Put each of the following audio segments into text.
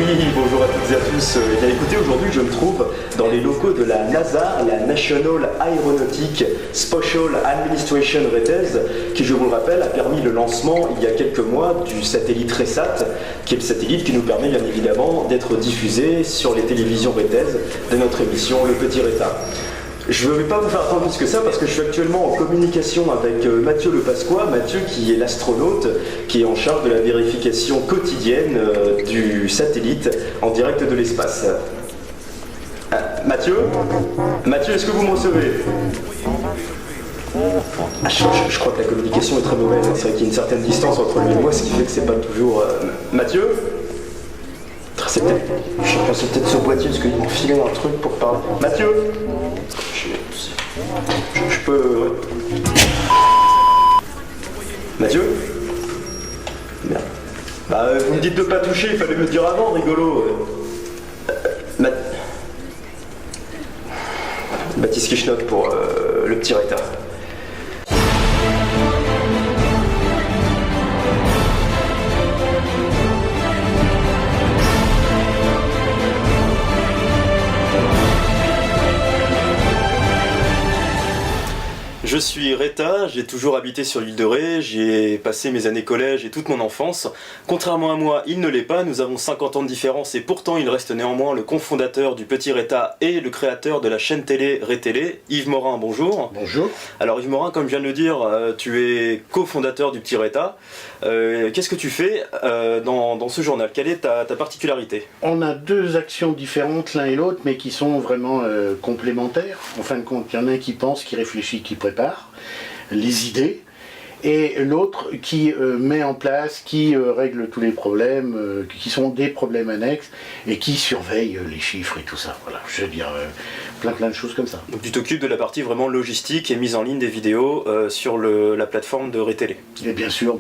Bonjour à toutes et à tous. Eh bien, écoutez, aujourd'hui je me trouve dans les locaux de la NASA, la National Aeronautic Special Administration Rethèse, qui, je vous le rappelle, a permis le lancement il y a quelques mois du satellite RESAT, qui est le satellite qui nous permet bien évidemment d'être diffusé sur les télévisions rethèses de notre émission Le Petit Reta. Je ne vais pas vous faire attendre plus que ça parce que je suis actuellement en communication avec Mathieu Lepasqua. Mathieu qui est l'astronaute qui est en charge de la vérification quotidienne du satellite en direct de l'espace. Mathieu, est-ce que vous me recevez? Je crois que la communication est très mauvaise. C'est vrai qu'il y a une certaine distance entre lui et moi, ce qui fait que c'est pas toujours... Mathieu? C'est peut-être ce boîtier parce qu'ils m'ont filé un truc pour parler. Mathieu? Je peux... Ouais. Mathieu? Merde. Bah vous me dites de pas toucher, il fallait me le dire avant, rigolo. Baptiste Kichnok pour le petit Reta. Je suis Reta, j'ai toujours habité sur l'île de Ré, j'y ai passé mes années collège et toute mon enfance. Contrairement à moi, il ne l'est pas, nous avons 50 ans de différence et pourtant il reste néanmoins le cofondateur du Petit Reta et le créateur de la chaîne télé Ré Télé. Yves Morin, bonjour. Bonjour. Alors Yves Morin, comme je viens de le dire, tu es cofondateur du Petit Reta. Qu'est-ce que tu fais dans ce journal? Quelle est ta particularité? On a deux actions différentes l'un et l'autre, mais qui sont vraiment complémentaires. En fin de compte, il y en a un qui pense, qui réfléchit, qui prépare les idées, et l'autre qui met en place, qui règle tous les problèmes, qui sont des problèmes annexes, et qui surveille les chiffres et tout ça. Voilà, je veux dire, plein de choses comme ça. Donc tu t'occupes de la partie vraiment logistique et mise en ligne des vidéos sur la plateforme de Ré Télé. Et bien sûr,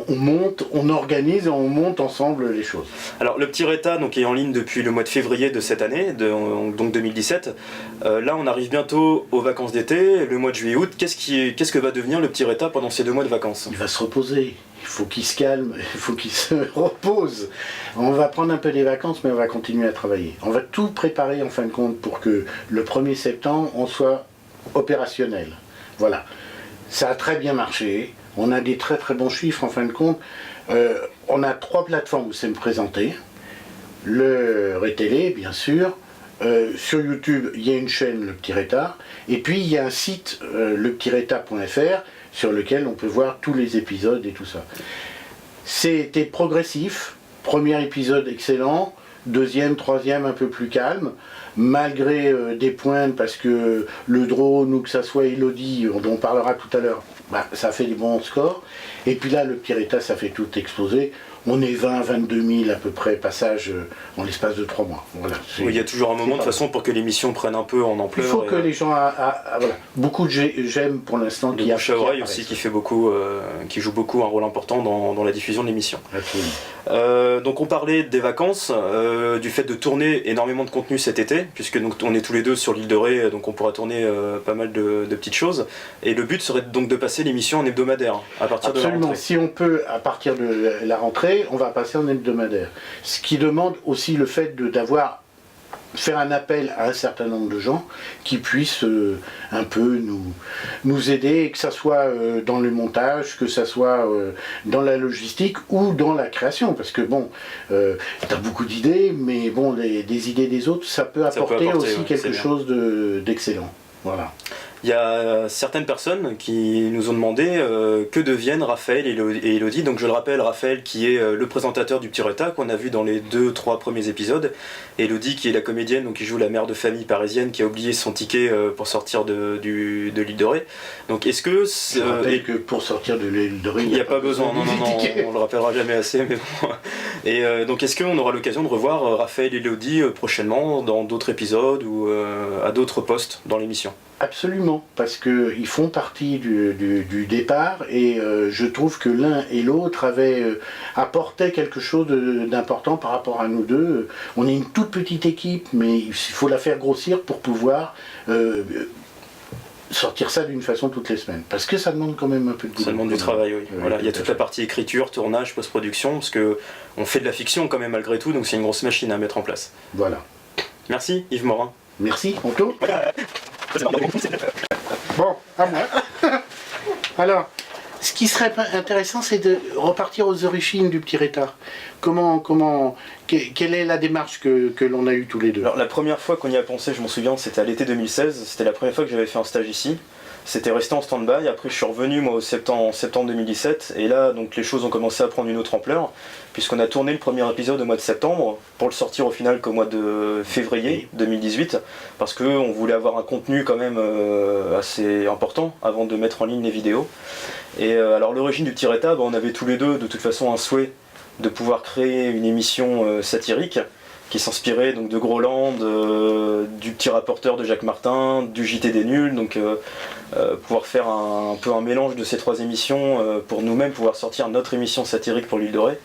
on monte, on organise et on monte ensemble les choses. Alors le Petit Reta donc, est en ligne depuis le mois de février de cette année, donc 2017. Là on arrive bientôt aux vacances d'été, le mois de juillet-août. Qu'est-ce que va devenir le Petit Reta pendant ces 2 mois de vacances? Il va se reposer, il faut qu'il se calme, il faut qu'il se repose. On va prendre un peu des vacances, mais on va continuer à travailler. On va tout préparer en fin de compte pour que le 1er septembre, on soit opérationnel. Voilà. Ça a très bien marché, on a des très bons chiffres en fin de compte. On a 3 plateformes où c'est me présenter. Le Ré Télé, bien sûr. Sur YouTube, il y a une chaîne, Le Petit Reta. Et puis, il y a un site, lepetitreta.fr, sur lequel on peut voir tous les épisodes et tout ça. C'était progressif. Premier épisode excellent. Deuxième, troisième, un peu plus calme. Malgré des pointes, parce que le drone ou que ça soit Elodie, dont on parlera tout à l'heure, ça fait des bons scores. Et puis là, Le Petit Reta, ça fait tout exploser. On est 22 000 à peu près passages en l'espace de 3 mois. Voilà, oui, il y a toujours un moment de toute façon pour que l'émission prenne un peu en ampleur. Il faut que les gens... voilà. Beaucoup de j'aime pour l'instant. Le bouche à oreille aussi qui joue beaucoup un rôle important dans la diffusion de l'émission. Donc on parlait des vacances, du fait de tourner énormément de contenu cet été, puisque donc, on est tous les deux sur l'île de Ré, donc on pourra tourner pas mal de petites choses. Et le but serait donc de passer l'émission en hebdomadaire à partir de la rentrée. Si on peut, à partir de la rentrée, on va passer en hebdomadaire. Ce qui demande aussi le fait faire un appel à un certain nombre de gens qui puissent un peu nous aider, que ce soit dans le montage, que ce soit dans la logistique ou dans la création. Parce que bon, tu as beaucoup d'idées, mais bon, des idées des autres, ça peut apporter aussi quelque chose d'excellent. Voilà. Il y a certaines personnes qui nous ont demandé que deviennent Raphaël et Elodie. Donc je le rappelle, Raphaël qui est le présentateur du Petit Reta qu'on a vu dans les 2-3 premiers épisodes. Et Elodie qui est la comédienne, donc qui joue la mère de famille parisienne qui a oublié son ticket pour sortir de l'île de Ré. Donc est-ce que... Je rappelle que pour sortir de l'île de Ré, il n'y a pas besoin, non, on le rappellera jamais assez. Mais bon. Et donc est-ce qu'on aura l'occasion de revoir Raphaël et Elodie prochainement dans d'autres épisodes ou à d'autres postes dans l'émission? Absolument, parce qu'ils font partie du départ et je trouve que l'un et l'autre avaient apporté quelque chose d'important par rapport à nous deux. On est une toute petite équipe, mais il faut la faire grossir pour pouvoir sortir ça d'une façon toutes les semaines. Parce que ça demande quand même un peu de boulot. Ça demande du travail, oui. Voilà. Il y a toute la partie écriture, tournage, post-production, parce qu'on fait de la fiction quand même malgré tout, donc c'est une grosse machine à mettre en place. Voilà. Merci Yves Morin. Merci, Anto. Bon, à moi. Alors, ce qui serait intéressant, c'est de repartir aux origines du Petit Retard. Quelle est la démarche que l'on a eue tous les deux? Alors, la première fois qu'on y a pensé, je m'en souviens, c'était à l'été 2016. C'était la première fois que j'avais fait un stage ici. C'était resté en stand-by. Après, je suis revenu moi en septembre 2017. Et là, donc, les choses ont commencé à prendre une autre ampleur, puisqu'on a tourné le premier épisode au mois de septembre, pour le sortir au final qu'au mois de février 2018, parce qu'on voulait avoir un contenu quand même assez important avant de mettre en ligne les vidéos. Et alors, l'origine du Petit Retard, on avait tous les deux de toute façon un souhait de pouvoir créer une émission satirique qui s'inspirait donc de Groland, du Petit Rapporteur de Jacques Martin, du JT des Nuls, donc pouvoir faire un peu un mélange de ces trois émissions pour nous-mêmes pouvoir sortir notre émission satirique pour l'île de Ré,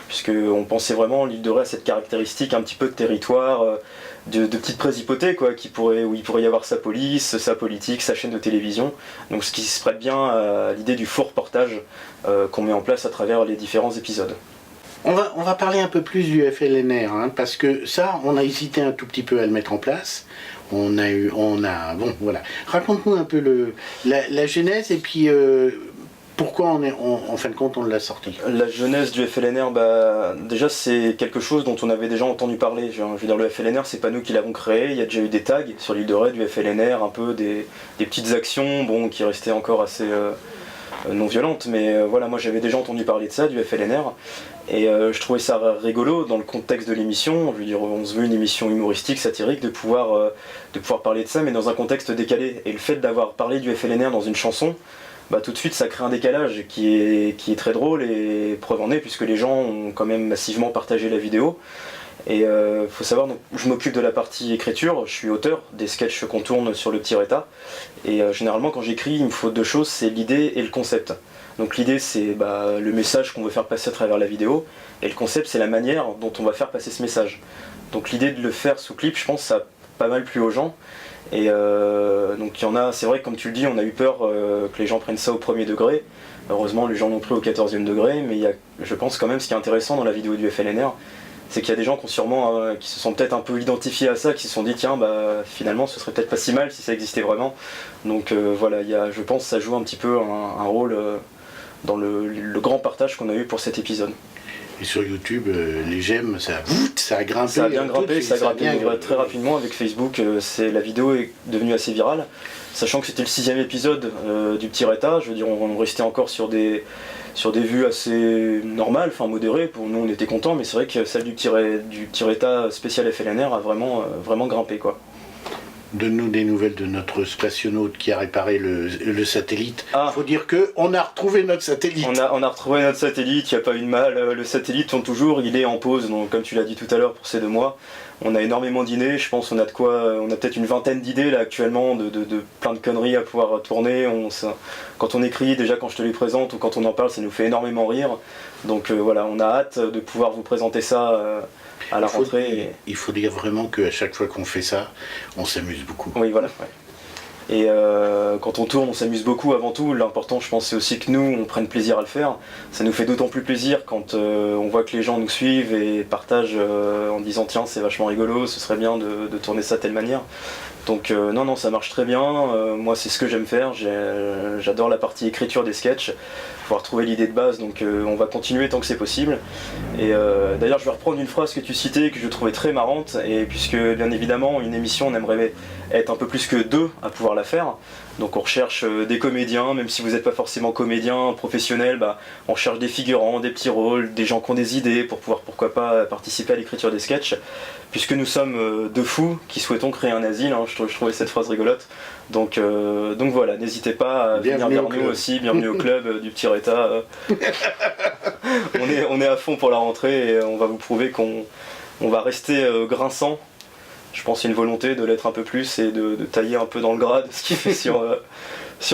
puisqu'on pensait vraiment l'île de Ré à cette caractéristique un petit peu de territoire, de petite présipauté quoi, où il pourrait y avoir sa police, sa politique, sa chaîne de télévision, donc ce qui se prête bien à l'idée du faux reportage qu'on met en place à travers les différents épisodes. On va parler un peu plus du FLNR, hein, parce que ça, on a hésité un tout petit peu à le mettre en place. Bon, voilà. Raconte-nous un peu la genèse et puis pourquoi en fin de compte on l'a sorti. La genèse du FLNR, déjà c'est quelque chose dont on avait déjà entendu parler. Je veux dire, le FLNR, c'est pas nous qui l'avons créé. Il y a déjà eu des tags sur l'île de Ré du FLNR, un peu des petites actions, qui restaient encore assez non violentes, mais voilà, moi j'avais déjà entendu parler de ça, du FLNR. Et je trouvais ça rigolo dans le contexte de l'émission. Je veux dire, on se veut une émission humoristique, satirique, de pouvoir parler de ça, mais dans un contexte décalé. Et le fait d'avoir parlé du FLNR dans une chanson, tout de suite ça crée un décalage qui est très drôle, et preuve en est puisque les gens ont quand même massivement partagé la vidéo. Et faut savoir, donc, je m'occupe de la partie écriture, je suis auteur des sketchs qu'on tourne sur le Petit Retard. Et généralement quand j'écris, il me faut deux choses, c'est l'idée et le concept. Donc l'idée c'est le message qu'on veut faire passer à travers la vidéo, et le concept c'est la manière dont on va faire passer ce message. Donc l'idée de le faire sous clip, je pense ça a pas mal plu aux gens. Et donc il y en a, c'est vrai que comme tu le dis, on a eu peur que les gens prennent ça au premier degré. Heureusement les gens l'ont pris au 14e degré, mais je pense quand même ce qui est intéressant dans la vidéo du FLNR, c'est qu'il y a des gens qui se sont peut-être un peu identifiés à ça, qui se sont dit tiens finalement ce serait peut-être pas si mal si ça existait vraiment. Donc voilà, je pense que ça joue un petit peu un rôle dans le grand partage qu'on a eu pour cet épisode. Et sur YouTube, les j'aime, ça a grimpé. Ça a bien grimpé, ça a grimpé très rapidement avec Facebook. La vidéo est devenue assez virale, sachant que c'était le 6e épisode du Petit Retard. Je veux dire, on restait encore sur des vues assez normales, enfin modérées. Pour nous, on était contents, mais c'est vrai que celle du Petit Retard spécial FLNR a vraiment grimpé quoi. Donne-nous des nouvelles de notre spationaute qui a réparé le satellite. Il faut dire qu'on a retrouvé notre satellite. On a retrouvé notre satellite, il n'y a pas eu de mal. Le satellite tourne toujours, il est en pause, donc comme tu l'as dit tout à l'heure pour ces 2 mois. On a énormément d'idées, je pense on a peut-être une vingtaine d'idées là actuellement, de plein de conneries à pouvoir tourner. Quand on écrit, déjà quand je te les présente ou quand on en parle, ça nous fait énormément rire. Donc voilà, on a hâte de pouvoir vous présenter ça à la rentrée. Il faut dire vraiment qu'à chaque fois qu'on fait ça, on s'amuse beaucoup. Oui, voilà. Ouais. Et quand on tourne, on s'amuse beaucoup avant tout. L'important, je pense, c'est aussi que nous, on prenne plaisir à le faire. Ça nous fait d'autant plus plaisir quand on voit que les gens nous suivent et partagent en disant tiens, c'est vachement rigolo, ce serait bien de tourner ça de telle manière. Donc non, ça marche très bien. Moi, c'est ce que j'aime faire. J'adore la partie écriture des sketchs, pouvoir trouver l'idée de base. Donc on va continuer tant que c'est possible. Et d'ailleurs, je vais reprendre une phrase que tu citais, que je trouvais très marrante. Et puisque, bien évidemment, une émission, on aimerait être un peu plus que 2 à pouvoir la faire. Donc on recherche des comédiens, même si vous n'êtes pas forcément comédien professionnel, on cherche des figurants, des petits rôles, des gens qui ont des idées pour pouvoir, pourquoi pas, participer à l'écriture des sketchs. Puisque nous sommes 2 fous qui souhaitons créer un asile, je trouvais cette phrase rigolote. Donc voilà, n'hésitez pas à venir vers nous aussi, bienvenue au club du Petit Retard. on est à fond pour la rentrée et on va vous prouver qu'on va rester grinçant. Je pense qu'il y a une volonté de l'être un peu plus et de tailler un peu dans le gras de ce qu'il fait sur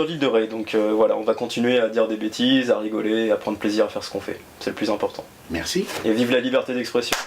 l'île de Ré. Donc voilà, on va continuer à dire des bêtises, à rigoler, à prendre plaisir à faire ce qu'on fait. C'est le plus important. Merci. Et vive la liberté d'expression.